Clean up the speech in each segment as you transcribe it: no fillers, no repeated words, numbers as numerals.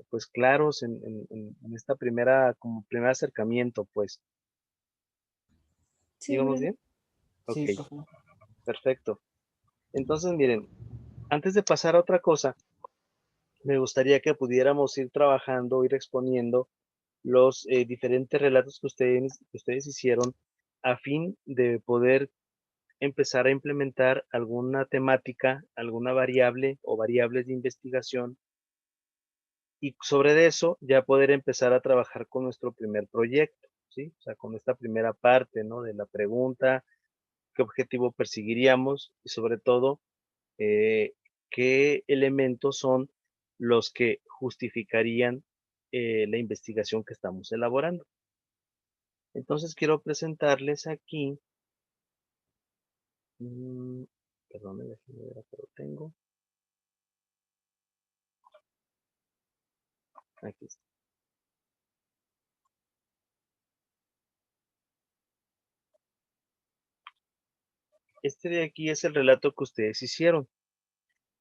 pues claros en esta primera, como primer acercamiento, pues. Sí, ¿Sí vamos profe. bien? Ok, Sí, profe. perfecto. Entonces, miren, antes de pasar a otra cosa, me gustaría que pudiéramos ir trabajando, ir exponiendo los diferentes relatos que ustedes hicieron a fin de poder empezar a implementar alguna temática, alguna variable o variables de investigación y sobre eso ya poder empezar a trabajar con nuestro primer proyecto, ¿sí? O sea, con esta primera parte, ¿no? De la pregunta, qué objetivo perseguiríamos y sobre todo, eh, qué elementos son los que justificarían la investigación que estamos elaborando. Entonces quiero presentarles aquí, mm, perdón, déjenme ver, acá lo tengo. Aquí está. Este de aquí es el relato que ustedes hicieron.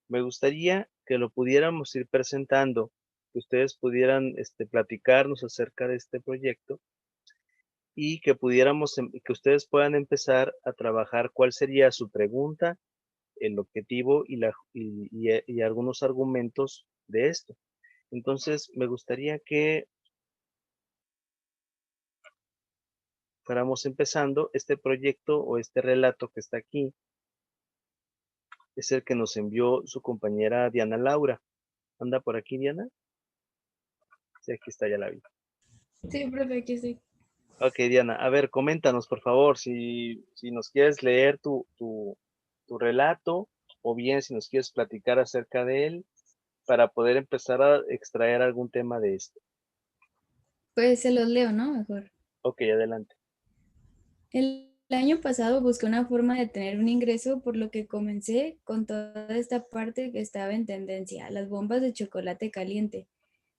Me gustaría que lo pudiéramos ir presentando, que ustedes pudieran platicarnos acerca de este proyecto y que pudiéramos, que ustedes puedan empezar a trabajar cuál sería su pregunta, el objetivo y algunos argumentos de esto. Entonces, me gustaría que fuéramos empezando este proyecto o este relato que está aquí. Es el que nos envió su compañera Diana Laura. ¿Anda por aquí, Diana? Sí, aquí está, ya la vi. Sí, profe, aquí estoy. Ok, Diana, a ver, coméntanos, por favor, si nos quieres leer tu relato o bien si nos quieres platicar acerca de él para poder empezar a extraer algún tema de esto. Pues se los leo, ¿no? Mejor. Ok, adelante. El año pasado busqué una forma de tener un ingreso, por lo que comencé con toda esta parte que estaba en tendencia, las bombas de chocolate caliente.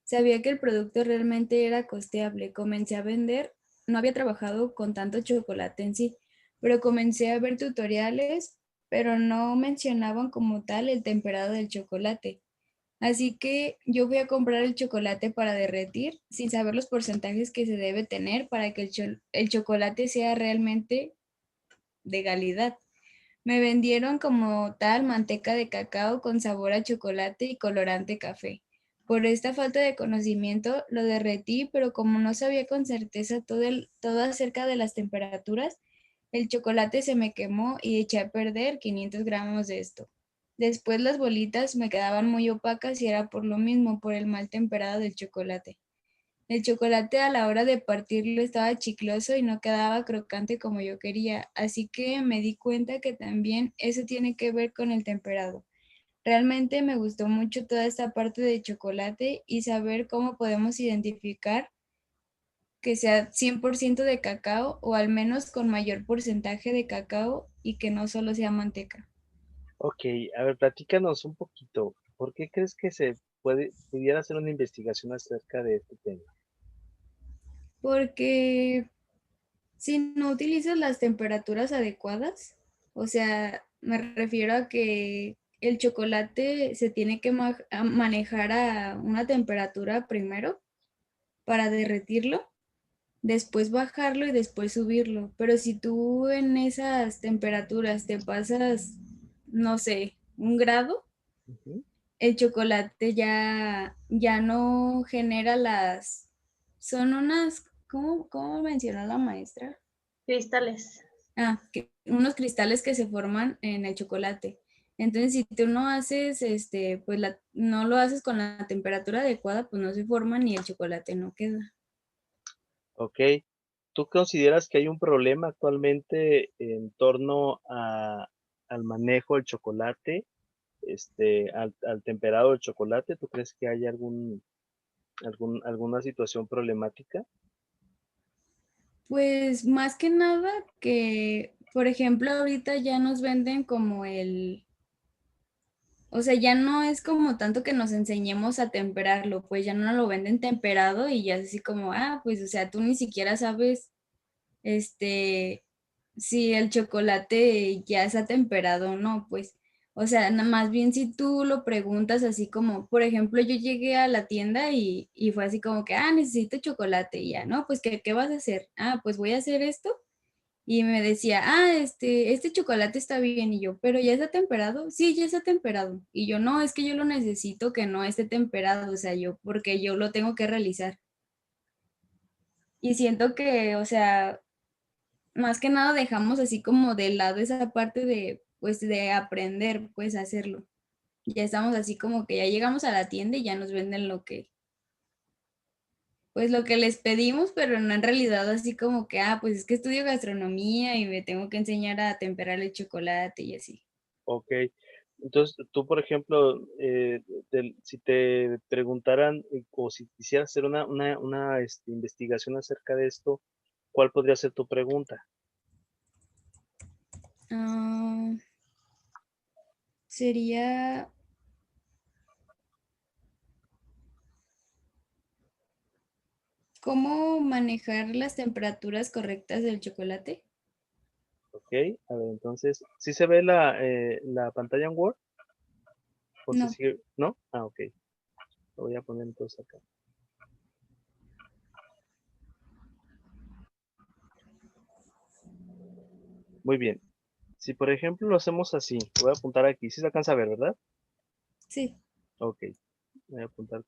Sabía que el producto realmente era costeable. Comencé a vender. No había trabajado con tanto chocolate en sí, pero comencé a ver tutoriales, pero no mencionaban como tal el temperado del chocolate. Así que yo fui a comprar el chocolate para derretir sin saber los porcentajes que se debe tener para que el chocolate sea realmente de calidad. Me vendieron como tal manteca de cacao con sabor a chocolate y colorante café. Por esta falta de conocimiento lo derretí, pero como no sabía con certeza todo acerca de las temperaturas, el chocolate se me quemó y eché a perder 500 gramos de esto. Después las bolitas me quedaban muy opacas y era por lo mismo, por el mal temperado del chocolate. El chocolate a la hora de partirlo estaba chicloso y no quedaba crocante como yo quería, así que me di cuenta que también eso tiene que ver con el temperado. Realmente me gustó mucho toda esta parte de chocolate y saber cómo podemos identificar que sea 100% de cacao o al menos con mayor porcentaje de cacao y que no solo sea manteca. Ok, a ver, platícanos un poquito. ¿Por qué crees que pudiera hacer una investigación acerca de este tema? Porque si no utilizas las temperaturas adecuadas, o sea, me refiero a que el chocolate se tiene que manejar a una temperatura primero para derretirlo, después bajarlo y después subirlo. Pero si tú en esas temperaturas te pasas, no sé, 1 grado, Ujú. el chocolate ya no genera son unas, ¿cómo mencionó la maestra? Cristales. Unos cristales que se forman en el chocolate. Entonces, si tú no haces, pues no lo haces con la temperatura adecuada, pues no se forman y el chocolate no queda. Ok. ¿Tú consideras que hay un problema actualmente en torno al manejo del chocolate, al temperado del chocolate? ¿Tú crees que hay alguna situación problemática? Pues más que nada que, por ejemplo, ahorita ya nos venden como o sea, ya no es como tanto que nos enseñemos a temperarlo, pues ya no lo venden temperado y ya es así como, pues, o sea, tú ni siquiera sabes, este, si el chocolate ya está temperado o no, pues, O sea, más bien si tú lo preguntas así como, por ejemplo, yo llegué a la tienda y fue así como que, necesito chocolate y ya, ¿no? Pues, ¿qué vas a hacer? Pues voy a hacer esto. Y me decía, este chocolate está bien. Y yo, ¿pero ya está temperado? Sí, ya está temperado. Y yo, no, es que yo lo necesito que no esté temperado, o sea, porque yo lo tengo que realizar. Y siento que, o sea, más que nada dejamos así como de lado esa parte de, pues, de aprender, pues, a hacerlo. Ya estamos así como que ya llegamos a la tienda y ya nos venden pues lo que les pedimos, pero no en realidad así como que, pues es que estudio gastronomía y me tengo que enseñar a temperar el chocolate y así. Okey. Entonces, tú, por ejemplo, si te preguntaran, o si quisieras hacer una investigación acerca de esto, ¿cuál podría ser tu pregunta? Ah, sería, ¿cómo manejar las temperaturas correctas del chocolate? Okey. A ver, entonces, ¿sí se ve la pantalla en Word? ¿O se No, sigue? ¿No? Okey. Lo voy a poner entonces acá. Muy bien. Si, por ejemplo, lo hacemos así, voy a apuntar aquí, ¿sí se alcanza a ver, verdad? sí, Okey. Voy a apuntar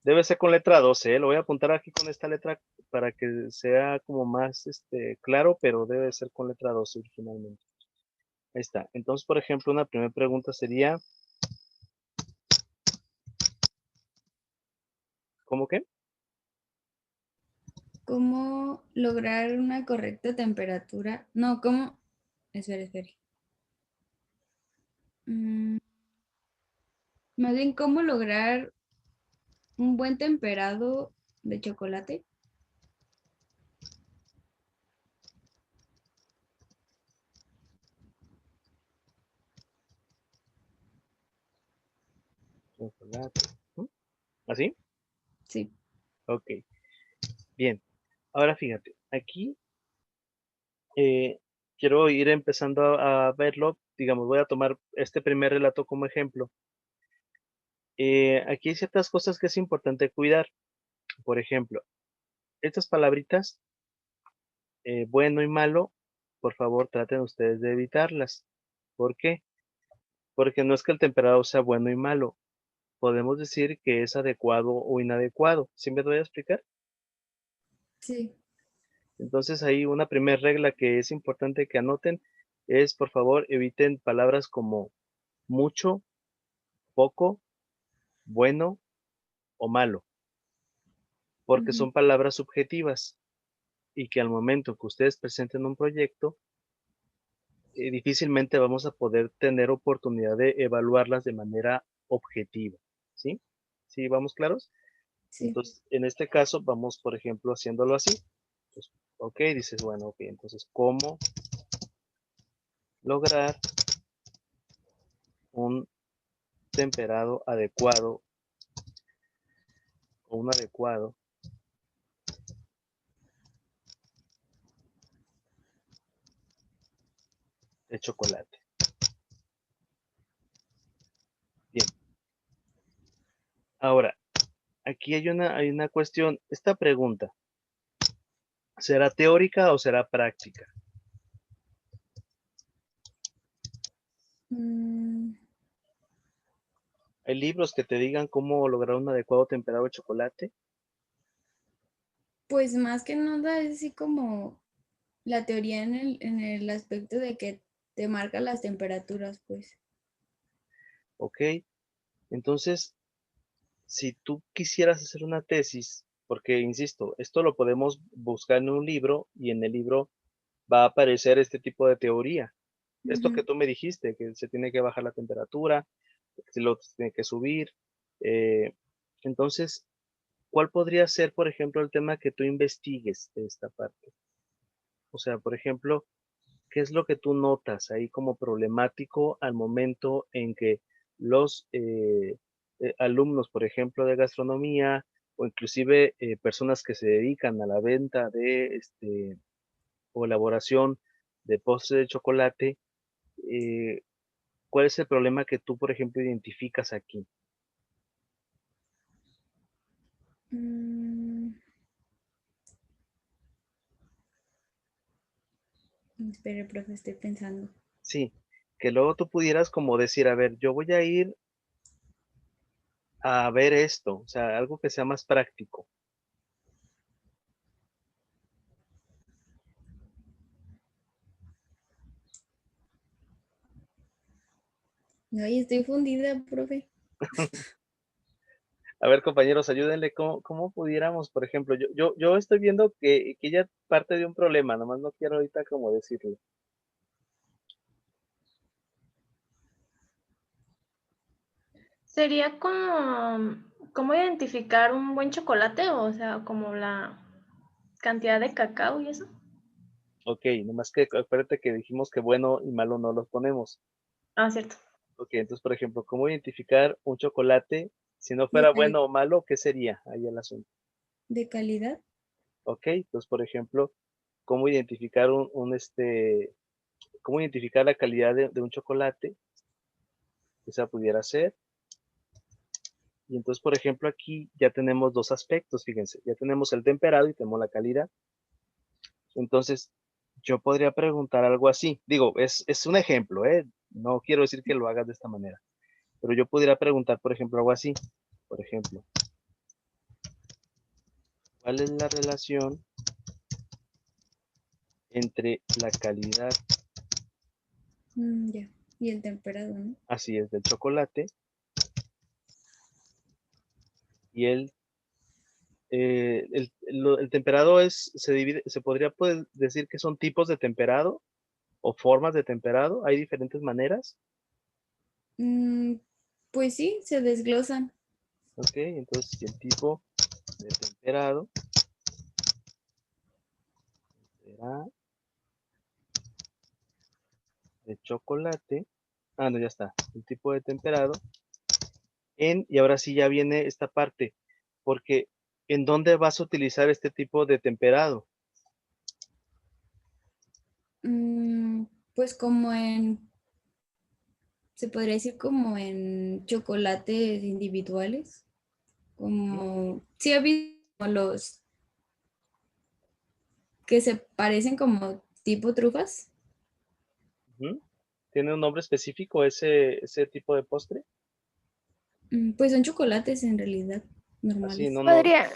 debe ser con letra 12, ¿eh? Lo voy a apuntar aquí con esta letra para que sea como más, claro, pero debe ser con letra 12 originalmente. Ahí está. Entonces, por ejemplo, una primera pregunta sería, ¿cómo qué? ¿cómo lograr una correcta temperatura? No, ¿cómo? Espera. Mm, Más bien, ¿cómo lograr un buen temperado de chocolate? Chocolate. ¿Mm? ¿Así? Sí. Ok. Bien. Ahora fíjate, aquí quiero ir empezando a verlo. Digamos, voy a tomar este primer relato como ejemplo. Aquí hay ciertas cosas que es importante cuidar. Por ejemplo, estas palabritas, bueno y malo, por favor traten ustedes de evitarlas. ¿Por qué? Porque no es que el temperado sea bueno y malo. Podemos decir que es adecuado o inadecuado. ¿Sí me doy a explicar? Sí. Entonces, ahí una primera regla que es importante que anoten es, por favor, eviten palabras como mucho, poco, bueno o malo, porque Ujú. son palabras subjetivas y que al momento que ustedes presenten un proyecto, difícilmente vamos a poder tener oportunidad de evaluarlas de manera objetiva, ¿sí? ¿Sí vamos claros? Sí. Entonces, en este caso, vamos, por ejemplo, haciéndolo así. Pues, ok, dices, bueno, ok, entonces, ¿cómo lograr un temperado adecuado o un adecuado de chocolate? Bien, ahora, aquí hay una cuestión. Esta pregunta, ¿será teórica o será práctica? Mm, ¿Hay libros que te digan cómo lograr un adecuado temperado de chocolate? Pues más que nada es así como la teoría en el aspecto de que te marca las temperaturas, pues. Ok, entonces, si tú quisieras hacer una tesis, porque insisto, esto lo podemos buscar en un libro y en el libro va a aparecer este tipo de teoría. Esto que Ujú. tú me dijiste, que se tiene que bajar la temperatura, que se lo tiene que subir. eh, entonces, ¿cuál podría ser, por ejemplo, el tema que tú investigues de esta parte? O sea, por ejemplo, ¿qué es lo que tú notas ahí como problemático al momento en que los alumnos, por ejemplo, de gastronomía o inclusive personas que se dedican a la venta de o elaboración de postre de chocolate, eh, ¿cuál es el problema que tú, por ejemplo, identificas aquí? Espere, profe, estoy pensando. Sí, que luego tú pudieras como decir, a ver, yo voy a ir a ver esto, o sea, algo que sea más práctico. Ay, estoy fundida, profe. A ver, compañeros, ayúdenle, ¿cómo pudiéramos, por ejemplo, yo estoy viendo que ella parte de un problema, nomás no quiero ahorita como decirlo. Sería como, ¿cómo identificar un buen chocolate? O sea, como la cantidad de cacao y eso. Ok, nomás que acuérdate que dijimos que bueno y malo no los ponemos. Ah, cierto. Ok, entonces, por ejemplo, ¿cómo identificar un chocolate? Si no De, fuera cal- bueno o malo, ¿qué sería ahí el asunto? de calidad. Ok, entonces, por ejemplo, ¿cómo identificar cómo identificar la calidad de un chocolate? Esa pudiera ser. Y entonces, por ejemplo, aquí ya tenemos dos aspectos, fíjense, ya tenemos el temperado y tenemos la calidad. Entonces, yo podría preguntar algo así. Digo, es un ejemplo, ¿eh? No quiero decir que lo hagas de esta manera, pero yo pudiera preguntar, por ejemplo, algo así. Por ejemplo, ¿cuál es la relación entre la calidad, Ya. Y el temperado, ¿no? así es, del chocolate y el temperado se divide, se podría decir que son tipos de temperado o formas de temperado, hay diferentes maneras, Mm, pues sí, se desglosan. ¿ok? Entonces, si el tipo de temperado será de chocolate, no, ya está, el tipo de temperado y ahora sí ya viene esta parte, porque ¿en dónde vas a utilizar este tipo de temperado? Mm, pues se podría decir como en chocolates individuales. Ujú, Como, sí, ha visto como los que se parecen como tipo trufas. ujú. ¿Tiene un nombre específico ese tipo de postre? Pues son chocolates en realidad, Así, normales. no, no, Podría,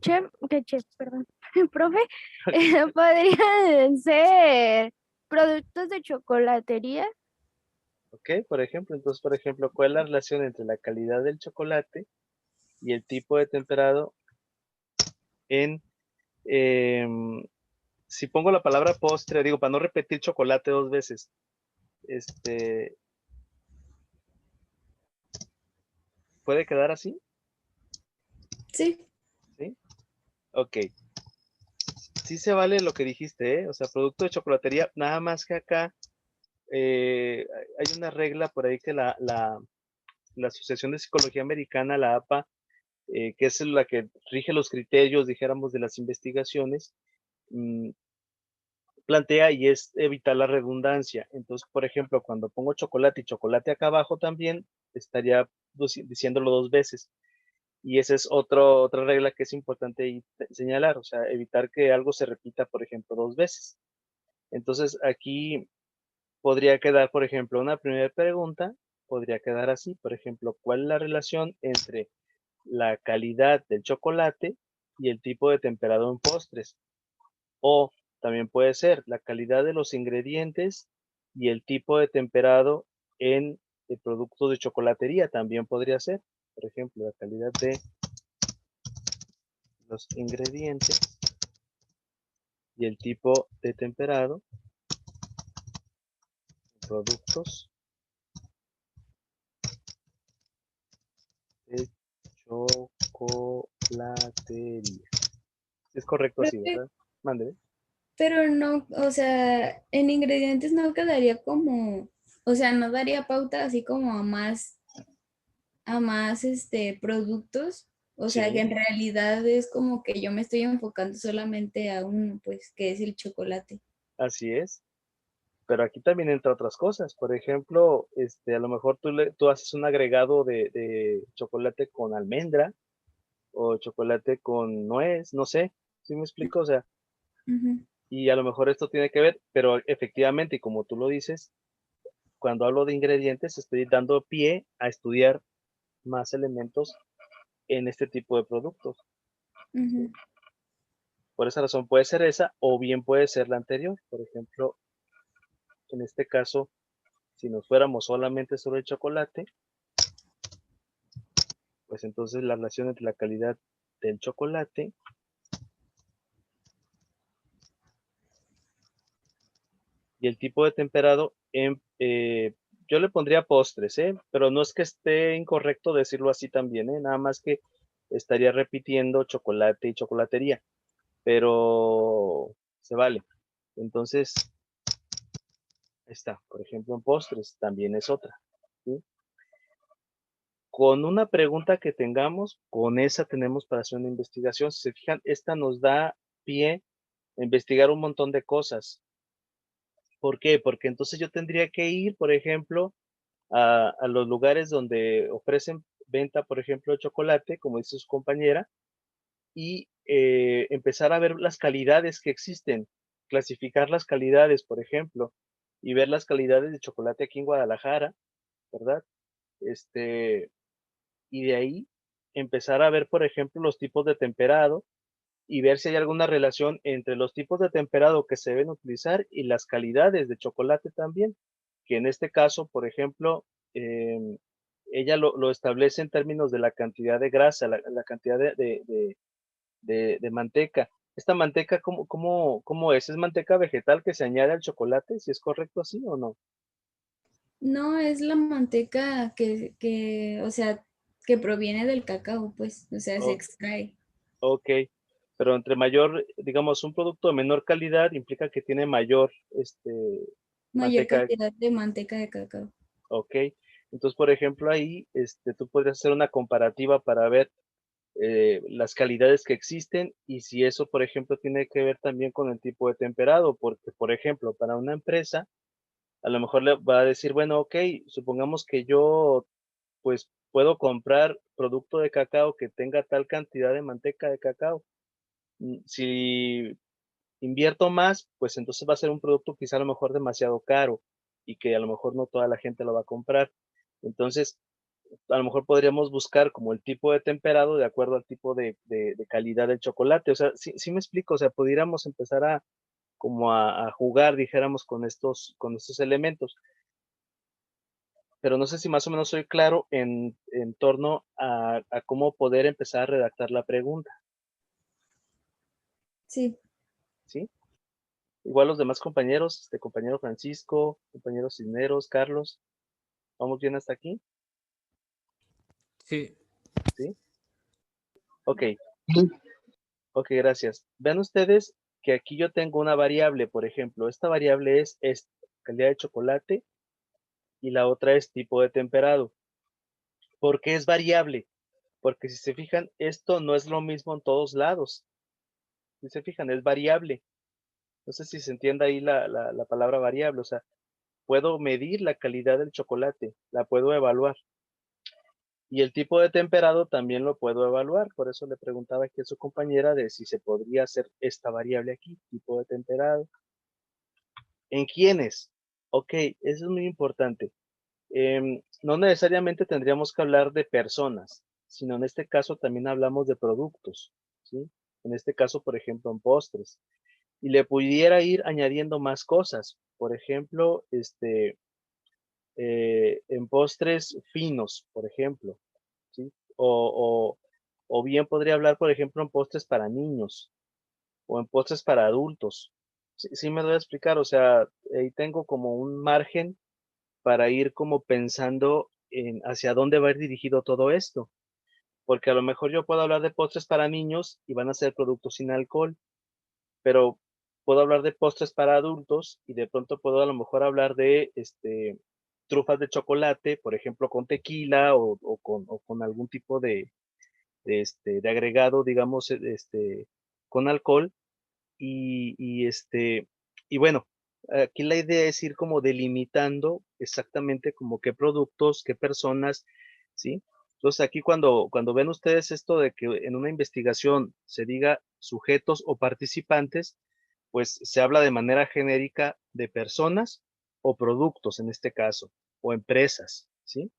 chef, perdón, profe, podrían ser productos de chocolatería. ok, por ejemplo, entonces, por ejemplo, ¿cuál es la relación entre la calidad del chocolate y el tipo de temperado en, em, si pongo la palabra postre, digo, para no repetir chocolate dos veces, este, ¿puede quedar así? Sí, ¿Sí? Ok. Sí se vale lo que dijiste, ¿eh? O sea, producto de chocolatería, nada más que acá hay una regla por ahí que la Asociación de Psicología Americana, la APA, que es la que rige los criterios, dijéramos, de las investigaciones, mm, plantea y es evitar la redundancia. Entonces, por ejemplo, cuando pongo chocolate y chocolate acá abajo también, estaría diciéndolo dos veces. Y esa es otra regla que es importante señalar, o sea, evitar que algo se repita, por ejemplo, dos veces. Entonces, aquí podría quedar, por ejemplo, una primera pregunta, podría quedar así, por ejemplo, ¿cuál es la relación entre la calidad del chocolate y el tipo de temperado en postres? O también puede ser la calidad de los ingredientes y el tipo de temperado en el producto de chocolatería, también podría ser, por ejemplo, la calidad de los ingredientes y el tipo de temperado en productos de chocolatería. Es correcto así, profe, ¿verdad? Mande. pero no, o sea, en ingredientes no quedaría como, o sea, no daría pauta así como a más productos. O sea, que en Sí, realidad es como que yo me estoy enfocando solamente a uno, pues, que es el chocolate. así es. pero aquí también entra otras cosas. Por ejemplo, a lo mejor tú haces un agregado de chocolate con almendra o chocolate con nuez, no sé, ¿sí me explico? O sea, Ujú. y a lo mejor esto tiene que ver, pero efectivamente, y como tú lo dices, cuando hablo de ingredientes, estoy dando pie a estudiar más elementos en este tipo de productos. Ujú. Por esa razón puede ser esa o bien puede ser la anterior. Por ejemplo, en este caso, si nos fuéramos solamente sobre el chocolate, pues entonces la relación entre la calidad del chocolate y el tipo de temperado, yo le pondría postres, pero no es que esté incorrecto decirlo así también, nada más que estaría repitiendo chocolate y chocolatería, pero se vale. Entonces, ahí está, por ejemplo, en postres también es otra, ¿sí? Con una pregunta que tengamos, con esa tenemos para hacer una investigación. Si se fijan, esta nos da pie a investigar un montón de cosas. ¿Por qué? Porque entonces yo tendría que ir, por ejemplo, a los lugares donde ofrecen venta, por ejemplo, de chocolate, como dice su compañera, y empezar a ver las calidades que existen, clasificar las calidades, por ejemplo, y ver las calidades de chocolate aquí en Guadalajara, ¿verdad? Y de ahí empezar a ver, por ejemplo, los tipos de temperado y ver si hay alguna relación entre los tipos de temperado que se deben utilizar y las calidades de chocolate también, que en este caso, por ejemplo, ella lo establece en términos de la cantidad de grasa, la cantidad de manteca. ¿Esta manteca cómo es? ¿Es manteca vegetal que se añade al chocolate? ¿Si es correcto así o no? No, es la manteca o sea, que proviene del cacao, pues, o sea, se Oh, extrae. ok, pero entre mayor, digamos, un producto de menor calidad implica que tiene mayor, Mayor manteca. cantidad de manteca de cacao. Ok, entonces, por ejemplo, ahí, tú podrías hacer una comparativa para ver las calidades que existen y si eso, por ejemplo, tiene que ver también con el tipo de temperado, porque, por ejemplo, para una empresa, a lo mejor le va a decir, bueno, ok, supongamos que yo, pues, puedo comprar producto de cacao que tenga tal cantidad de manteca de cacao. Si invierto más, pues entonces va a ser un producto quizá a lo mejor demasiado caro y que a lo mejor no toda la gente lo va a comprar. Entonces, a lo mejor podríamos buscar como el tipo de temperado de acuerdo al tipo de calidad del chocolate. O sea, sí me explico, o sea, pudiéramos empezar a como a jugar, dijéramos, con estos elementos. Pero no sé si más o menos soy claro en torno a cómo poder empezar a redactar la pregunta, Sí, ¿sí? Igual los demás compañeros, compañero Francisco, compañero Cisneros, Carlos, ¿vamos bien hasta aquí? Sí, ¿Sí? Ok, ok, gracias. Vean ustedes que aquí yo tengo una variable, por ejemplo, esta variable es calidad de chocolate y la otra es tipo de temperado. ¿Por qué es variable? Porque si se fijan, esto no es lo mismo en todos lados. Si se fijan, es variable. No sé si se entiende ahí la palabra variable, o sea, puedo medir la calidad del chocolate, la puedo evaluar. Y el tipo de temperado también lo puedo evaluar, por eso le preguntaba aquí a su compañera de si se podría hacer esta variable aquí, tipo de temperado. ¿En quiénes? Ok, eso es muy importante. No necesariamente tendríamos que hablar de personas, sino en este caso también hablamos de productos, ¿sí? En este caso, por ejemplo, en postres. Y le pudiera ir añadiendo más cosas. Por ejemplo, en postres finos, por ejemplo, ¿sí? O bien podría hablar, por ejemplo, en postres para niños o en postres para adultos. Sí me doy a explicar, o sea, ahí tengo como un margen para ir como pensando en hacia dónde va a ir dirigido todo esto. Porque a lo mejor yo puedo hablar de postres para niños y van a ser productos sin alcohol, pero puedo hablar de postres para adultos y de pronto puedo a lo mejor hablar de trufas de chocolate, por ejemplo, con tequila o con algún tipo de agregado, digamos, con alcohol y bueno, Aquí la idea es ir como delimitando exactamente como qué productos, qué personas, ¿sí? Entonces aquí cuando ven ustedes esto de que en una investigación se diga sujetos o participantes, pues se habla de manera genérica de personas o productos en este caso, o empresas, ¿sí?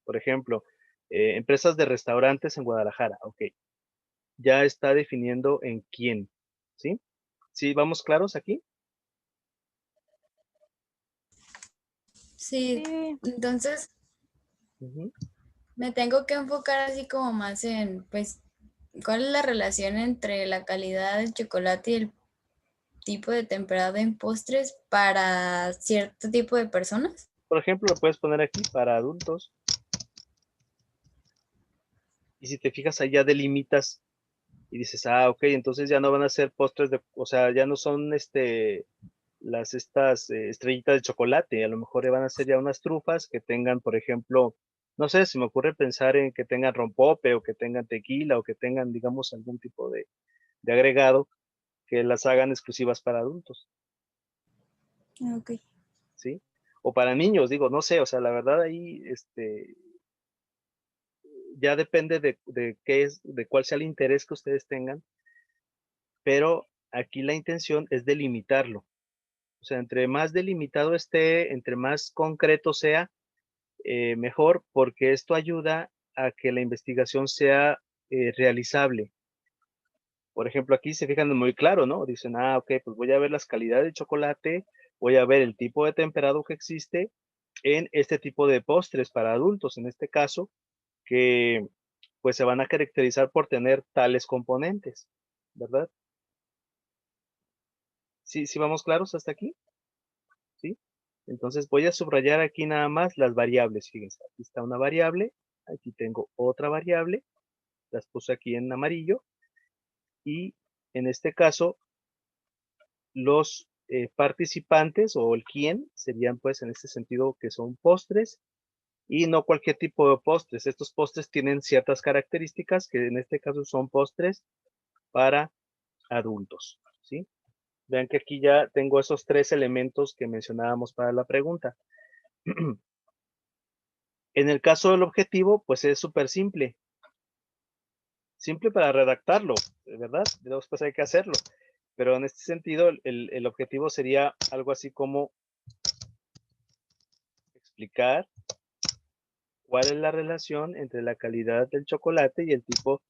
Por ejemplo, empresas de restaurantes en Guadalajara, ok, ya está definiendo en quién, ¿sí? ¿Sí vamos claros aquí? Sí, Sí. entonces Ujú. me tengo que enfocar así como más en, pues, cuál es la relación entre la calidad del chocolate y el tipo de temperado en postres para cierto tipo de personas. Por ejemplo, lo puedes poner aquí para adultos. Y si te fijas, ahí ya delimitas y dices, ah, ok, entonces ya no van a ser postres de, o sea, ya no son estas estrellitas de chocolate, a lo mejor ya van a ser ya unas trufas que tengan, por ejemplo, no sé, se me ocurre pensar en que tengan rompope o que tengan tequila o que tengan, digamos, algún tipo de agregado que las hagan exclusivas para adultos, Ok. ¿sí? O para niños, digo, no sé, o sea, la verdad ahí, ya depende de qué es, de cuál sea el interés que ustedes tengan, pero aquí la intención es delimitarlo. O sea, entre más delimitado esté, entre más concreto sea, mejor, porque esto ayuda a que la investigación sea realizable. Por ejemplo, aquí se fijan muy claro, ¿no? Dicen, ah, ok, pues voy a ver las calidades de chocolate, voy a ver el tipo de temperado que existe en este tipo de postres para adultos, en este caso, que pues se van a caracterizar por tener tales componentes, ¿verdad? Sí, sí vamos claros hasta aquí, ¿sí? Entonces voy a subrayar aquí nada más las variables, fíjense, aquí está una variable, aquí tengo otra variable, las puse aquí en amarillo, y en este caso los participantes o el quién serían pues en este sentido que son postres y no cualquier tipo de postres. Estos postres tienen ciertas características que en este caso son postres para adultos, ¿sí? Vean que aquí ya tengo esos tres elementos que mencionábamos para la pregunta. En el caso del objetivo, pues es súper simple. Simple para redactarlo, ¿verdad? Después hay que hacerlo. Pero en este sentido, el objetivo sería algo así como explicar cuál es la relación entre la calidad del chocolate y el tipo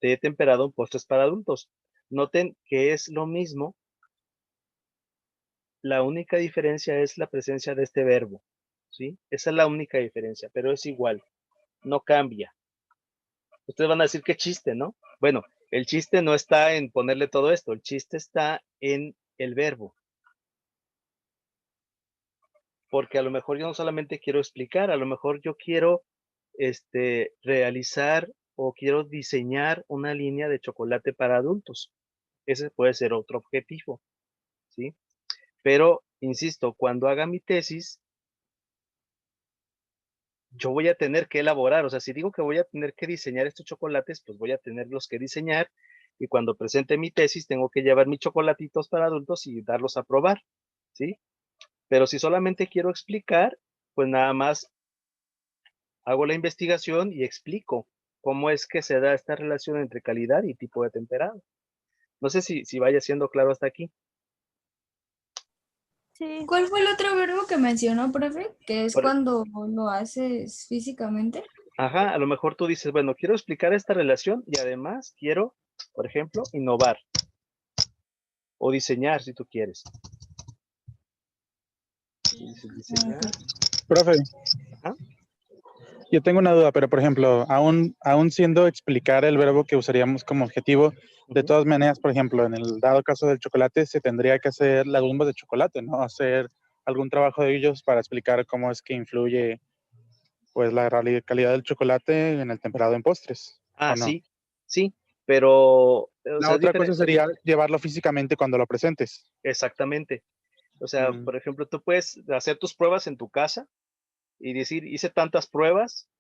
de temperado en postres para adultos. Noten que es lo mismo, la única diferencia es la presencia de este verbo, ¿sí? Esa es la única diferencia, pero es igual, no cambia. Ustedes van a decir qué chiste, ¿no? Bueno, el chiste no está en ponerle todo esto, el chiste está en el verbo. Porque a lo mejor yo no solamente quiero explicar, a lo mejor yo quiero realizar o quiero diseñar una línea de chocolate para adultos. Ese puede ser otro objetivo, ¿sí? Pero, insisto, cuando haga mi tesis, yo voy a tener que elaborar, o sea, si digo que voy a tener que diseñar estos chocolates, pues voy a tenerlos que diseñar y cuando presente mi tesis tengo que llevar mis chocolatitos para adultos y darlos a probar, ¿sí? Pero si solamente quiero explicar, pues nada más hago la investigación y explico cómo es que se da esta relación entre calidad y tipo de temperado. No sé si vaya siendo claro hasta aquí. Sí. ¿Cuál fue el otro verbo que mencionó, profe? Que es Por- cuando lo haces físicamente. Ajá, a lo mejor tú dices, bueno, quiero explicar esta relación y además quiero, por ejemplo, innovar o diseñar si tú quieres. Dices diseñar. Ok. Profe, Ajá. yo tengo una duda, pero por ejemplo, aún siendo explicar el verbo que usaríamos como objetivo, de Ujú. todas maneras, por ejemplo, en el dado caso del chocolate, se tendría que hacer las bombas de chocolate, ¿no? Hacer algún trabajo de ellos para explicar cómo es que influye, pues, la calidad del chocolate en el temperado en postres, ¿o Ah, no? sí, sí, pero, o La sea, es otra cosa diferente. sería llevarlo físicamente cuando lo presentes. Exactamente. O sea, Mm, por ejemplo, tú puedes hacer tus pruebas en tu casa y decir, hice tantas pruebas,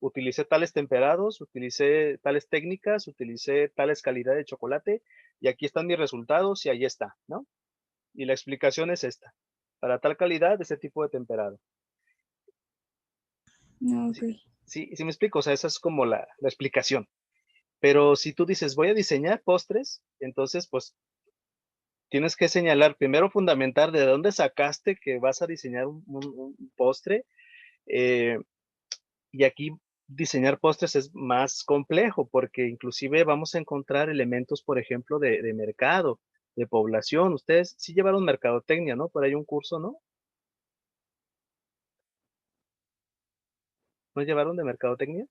utilicé tales temperados, utilicé tales técnicas, utilicé tales calidad de chocolate y aquí están mis resultados y ahí está, ¿no? Y la explicación es esta. Para tal calidad, este tipo de temperado. No, ok. Sí me explico, o sea, esa es como la explicación. Pero si tú dices, voy a diseñar postres, entonces, pues, tienes que señalar, primero fundamentar de dónde sacaste que vas a diseñar un postre. Y aquí diseñar postres es más complejo, porque inclusive vamos a encontrar elementos, por ejemplo, de mercado, de población. Ustedes sí llevaron mercadotecnia, ¿no? Por ahí un curso, ¿no? ¿No llevaron de mercadotecnia?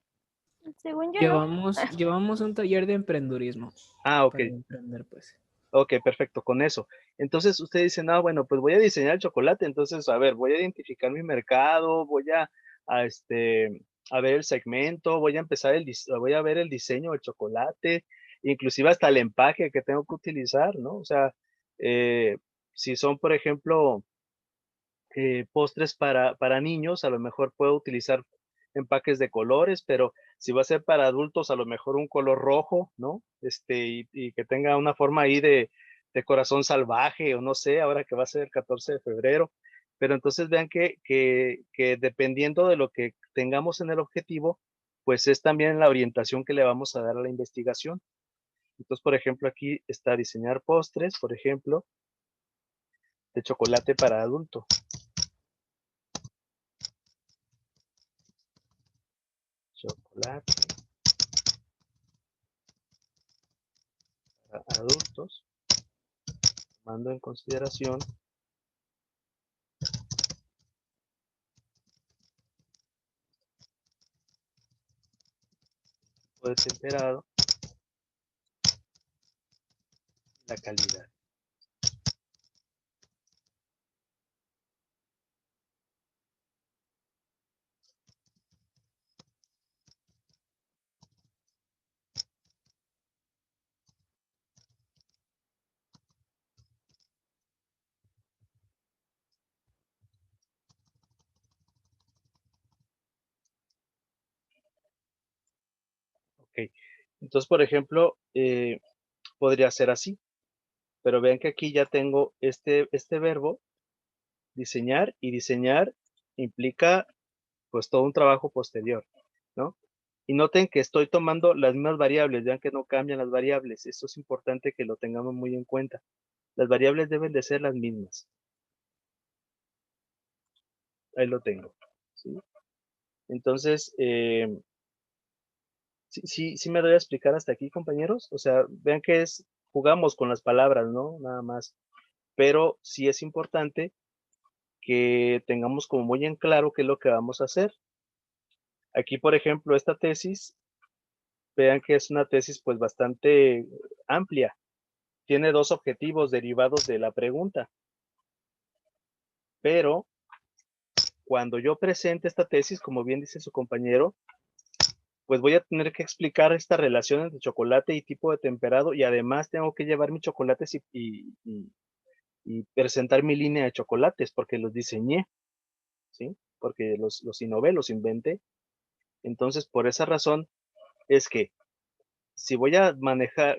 Según yo no. Llevamos un taller de emprendurismo Ah, ok. para emprender, pues. Ok, perfecto, con eso. Entonces ustedes dicen, ah, bueno, pues voy a diseñar el chocolate, entonces, a ver, voy a identificar mi mercado, voy a ver el segmento, voy a empezar voy a ver el diseño del chocolate, inclusive hasta el empaque que tengo que utilizar, ¿no? O sea, eh, si son, por ejemplo, postres para niños, a lo mejor puedo utilizar empaques de colores, pero si va a ser para adultos, a lo mejor un color rojo, ¿no? Y que tenga una forma ahí de corazón salvaje, o no sé, ahora que va a ser el 14 de febrero. Pero entonces vean que dependiendo de lo que tengamos en el objetivo, pues es también la orientación que le vamos a dar a la investigación. Entonces, por ejemplo, aquí está diseñar postres, por ejemplo, de chocolate para adulto. Chocolate para adultos, tomando en consideración el tipo de temperado, la calidad. Ok. Entonces, por ejemplo, podría ser así, pero vean que aquí ya tengo este verbo, diseñar, y diseñar implica pues todo un trabajo posterior, ¿no? Y noten que estoy tomando las mismas variables, vean que no cambian las variables, esto es importante que lo tengamos muy en cuenta. Las variables deben de ser las mismas. Ahí lo tengo, ¿sí? Entonces, sí me doy a explicar hasta aquí, compañeros. O sea, vean que jugamos con las palabras, ¿no? Nada más. Pero sí es importante que tengamos como muy en claro qué es lo que vamos a hacer. Aquí, por ejemplo, esta tesis, vean que es una tesis pues bastante amplia. Tiene dos objetivos derivados de la pregunta. Pero cuando yo presente esta tesis, como bien dice su compañero, pues voy a tener que explicar esta relación entre chocolate y tipo de temperado, y además tengo que llevar mis chocolates y presentar mi línea de chocolates porque los diseñé, ¿sí? Porque los innové, los inventé. Entonces, por esa razón es que si voy a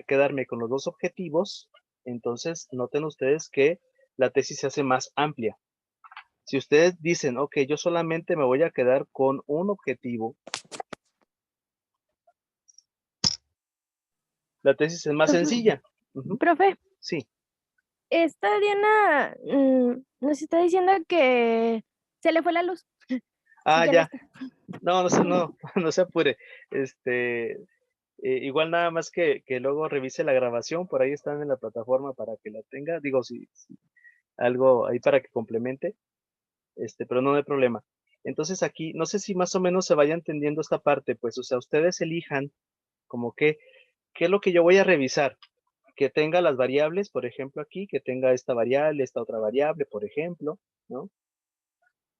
quedarme con los dos objetivos, entonces noten ustedes que la tesis se hace más amplia. Si ustedes dicen, ok, yo solamente me voy a quedar con un objetivo, la tesis es más sencilla. Profe, Sí. esta Diana nos está diciendo que se le fue la luz. Ah, Ya ya. está. No se apure. Igual nada más que luego revise la grabación, por ahí están en la plataforma para que la tenga, digo, si algo ahí para que complemente, pero no hay problema. Entonces aquí, no sé si más o menos se vaya entendiendo esta parte, pues, o sea, ustedes elijan como qué es lo que yo voy a revisar, que tenga las variables, por ejemplo, aquí, que tenga esta variable, esta otra variable, por ejemplo, ¿no?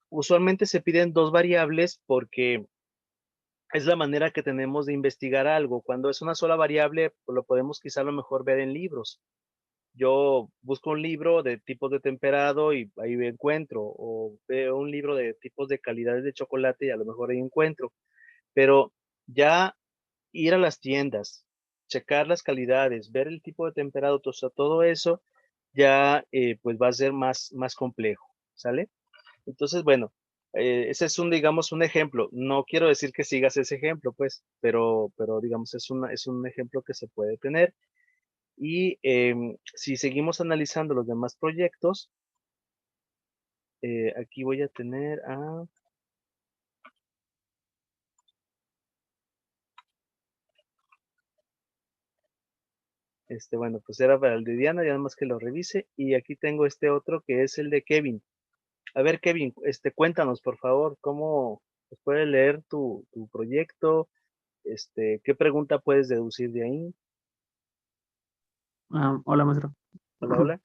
Usualmente se piden dos variables porque es la manera que tenemos de investigar algo. Cuando es una sola variable, pues lo podemos quizá a lo mejor ver en libros. Yo busco un libro de tipos de temperado y ahí encuentro, o veo un libro de tipos de calidades de chocolate y a lo mejor ahí encuentro. Pero ya ir a las tiendas, checar las calidades, ver el tipo de temperado, o sea, todo eso ya pues va a ser más complejo, ¿sale? Entonces, bueno, ese es digamos, un ejemplo. No quiero decir que sigas ese ejemplo, pues, pero digamos, es un ejemplo que se puede tener. Y si seguimos analizando los demás proyectos, aquí voy a tener bueno, pues era para el de Diana, ya nada más que lo revise. Y aquí tengo este otro que es el de Kevin. A ver, Kevin, cuéntanos, por favor, cómo pues, puedes leer tu proyecto, qué pregunta puedes deducir de ahí. Hola, maestro. Hola, hola.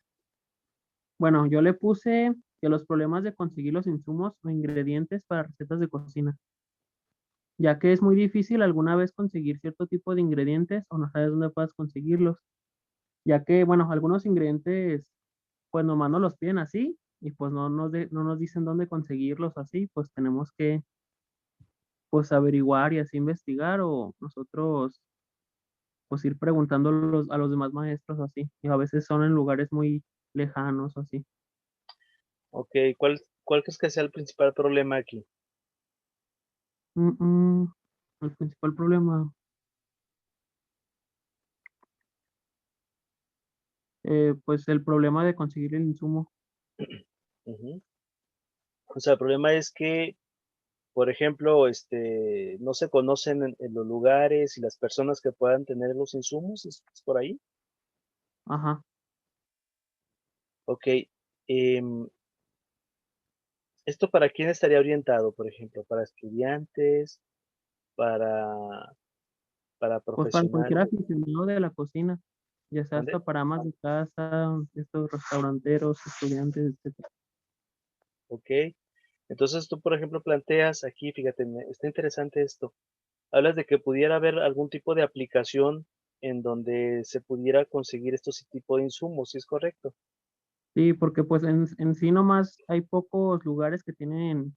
Bueno, yo le puse que los problemas de conseguir los insumos o ingredientes para recetas de cocina, ya que es muy difícil alguna vez conseguir cierto tipo de ingredientes o no sabes dónde puedas conseguirlos, ya que, bueno, algunos ingredientes pues nomás nos los piden así y pues no nos dicen dónde conseguirlos así, pues tenemos que pues averiguar y así investigar o nosotros pues ir preguntando a los demás maestros así, y a veces son en lugares muy lejanos o así. Ok, ¿cuál crees que sea el principal problema aquí? Mm, el principal problema, pues el problema de conseguir el insumo. Ujú. O sea, el problema es que, por ejemplo, no se conocen en los lugares y las personas que puedan tener los insumos, ¿es por ahí? Ajá, Ok, em, ¿esto para quién estaría orientado, por ejemplo? ¿Para estudiantes? ¿Para, para pues para cualquier profesionales? aficionado de la cocina, ya sea ¿Mande? hasta para amas de casa, estos restauranteros, estudiantes, etc. Ok, entonces tú, por ejemplo, planteas aquí, fíjate, está interesante esto. Hablas de que pudiera haber algún tipo de aplicación en donde se pudiera conseguir estos tipo de insumos, ¿sí es correcto? Sí, porque pues en sí nomás hay pocos lugares que tienen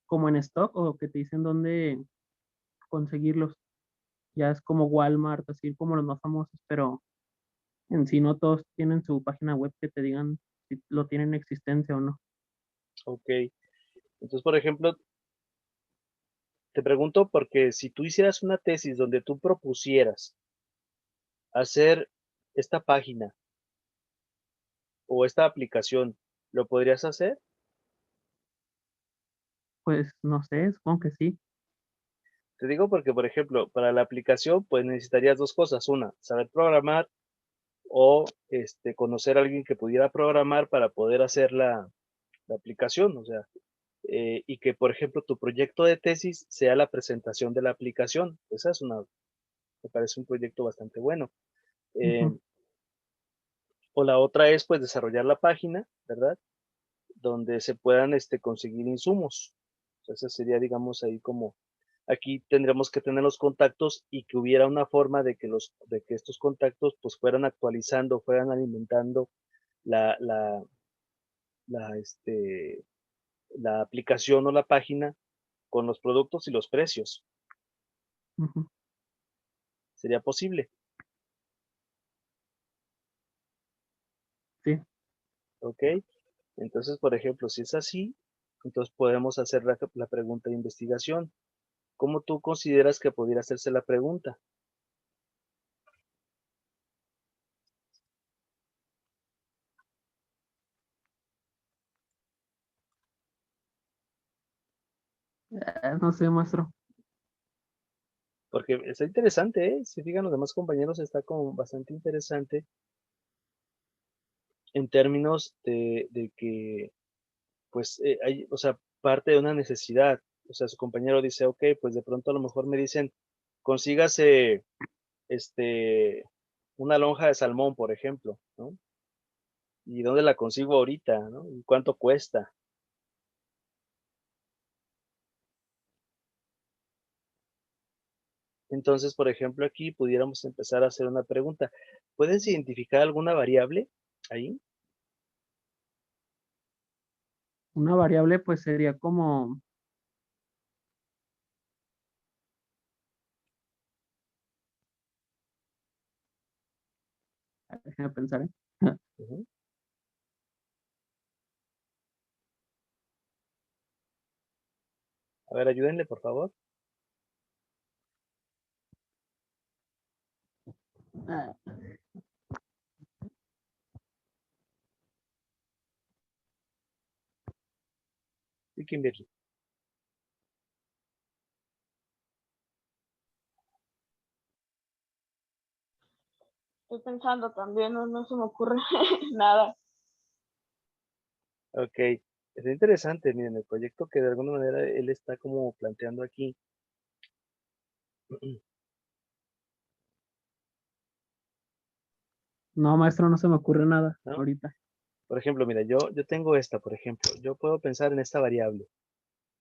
como en stock o que te dicen dónde conseguirlos. Ya es como Walmart, así como los más famosos, pero en sí no todos tienen su página web que te digan si lo tienen en existencia o no. Ok, entonces, por ejemplo, te pregunto porque si tú hicieras una tesis donde tú propusieras hacer esta página o esta aplicación, ¿lo podrías hacer? Pues no sé, supongo que sí. Te digo porque, por ejemplo, para la aplicación, pues necesitarías dos cosas. Una, saber programar o conocer a alguien que pudiera programar para poder hacer la aplicación. O sea, y que, por ejemplo, tu proyecto de tesis sea la presentación de la aplicación. Esa me parece un proyecto bastante bueno. Eh, Ujú, o la otra es, pues, desarrollar la página, ¿verdad? Donde se puedan, conseguir insumos. Entonces sería, digamos, ahí como, aquí tendremos que tener los contactos y que hubiera una forma de que estos contactos, pues, fueran actualizando, fueran alimentando la, la, la, la aplicación o la página con los productos y los precios. ujú. ¿Sería posible? Sí, ¿Ok? Entonces, por ejemplo, si es así, entonces podemos hacer la pregunta de investigación. ¿Cómo tú consideras que pudiera hacerse la pregunta? no sé, maestro. Porque está interesante, ¿eh? Si fijan los demás compañeros, está como bastante interesante en términos de que, pues, hay, o sea, parte de una necesidad. O sea, su compañero dice, ok, pues de pronto a lo mejor me dicen, consígase, este, una lonja de salmón, por ejemplo, ¿no? ¿Y dónde la consigo ahorita, no? ¿Y cuánto cuesta? Entonces, por ejemplo, aquí pudiéramos empezar a hacer una pregunta. ¿Puedes identificar alguna variable ahí? Una variable pues sería como, déjame pensar, ¿eh? Ujú. A ver, ayúdenle, por favor. Ah, Sí, Kimberly. Estoy pensando también, no se me ocurre nada. Ok. Es interesante, miren, el proyecto que de alguna manera él está como planteando aquí. no, maestro, no se me ocurre nada ¿No? ahorita. Por ejemplo, mira, yo tengo esta, por ejemplo. Yo puedo pensar en esta variable.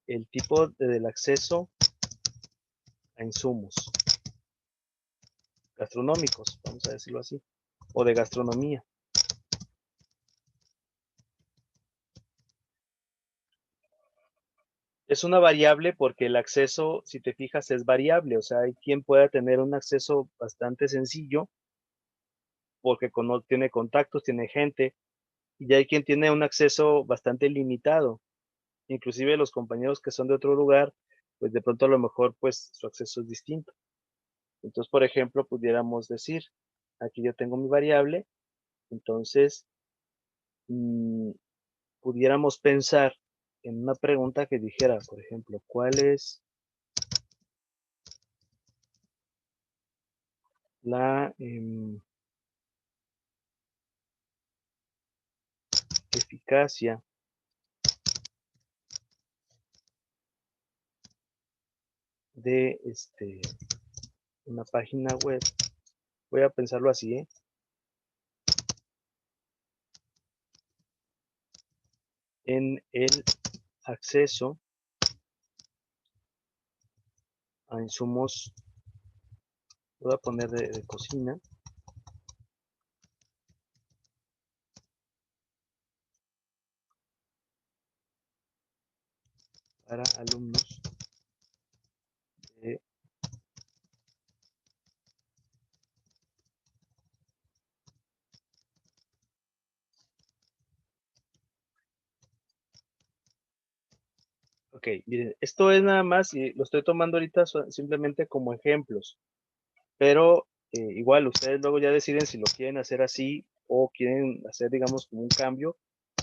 El tipo del acceso a insumos gastronómicos, vamos a decirlo así, o de gastronomía. Es una variable porque el acceso, si te fijas, es variable. O sea, hay quien pueda tener un acceso bastante sencillo porque tiene contactos, tiene gente, y hay quien tiene un acceso bastante limitado. Inclusive los compañeros que son de otro lugar, pues de pronto a lo mejor pues su acceso es distinto. Entonces, por ejemplo, pudiéramos decir, aquí yo tengo mi variable, entonces pudiéramos pensar en una pregunta que dijera, por ejemplo, ¿cuál es la eficacia de una página web? Voy a pensarlo así, en el acceso a insumos, voy a poner de cocina, para alumnos de Ok, miren, esto es nada más, y lo estoy tomando ahorita simplemente como ejemplos, pero igual ustedes luego ya deciden si lo quieren hacer así o quieren hacer, digamos, como un cambio,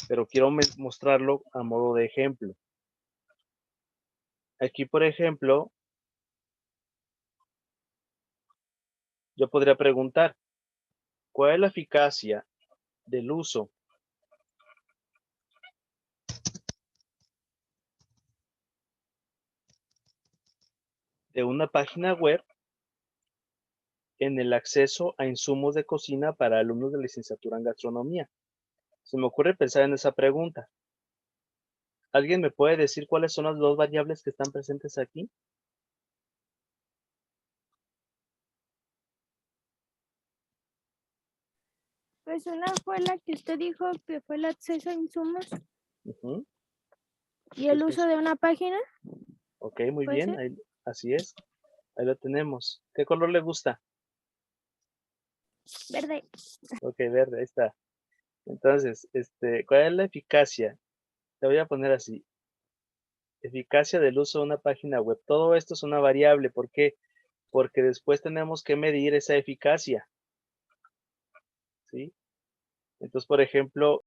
pero quiero mostrarlo a modo de ejemplo. Aquí, por ejemplo, yo podría preguntar, ¿cuál es la eficacia del uso de una página web en el acceso a insumos de cocina para alumnos de licenciatura en gastronomía? Se me ocurre pensar en esa pregunta. ¿Alguien me puede decir cuáles son las dos variables que están presentes aquí? Pues una fue la que usted dijo que fue el acceso a insumos Ujú. y el uso de una página. Ok, muy ¿Puede bien, ser? así es. Ahí lo tenemos. ¿Qué color le gusta? Verde. Ok, verde, ahí está. Entonces, ¿cuál es la eficacia? Te voy a poner así. Eficacia del uso de una página web. Todo esto es una variable. ¿Por qué? Porque después tenemos que medir esa eficacia. ¿Sí? Entonces, por ejemplo,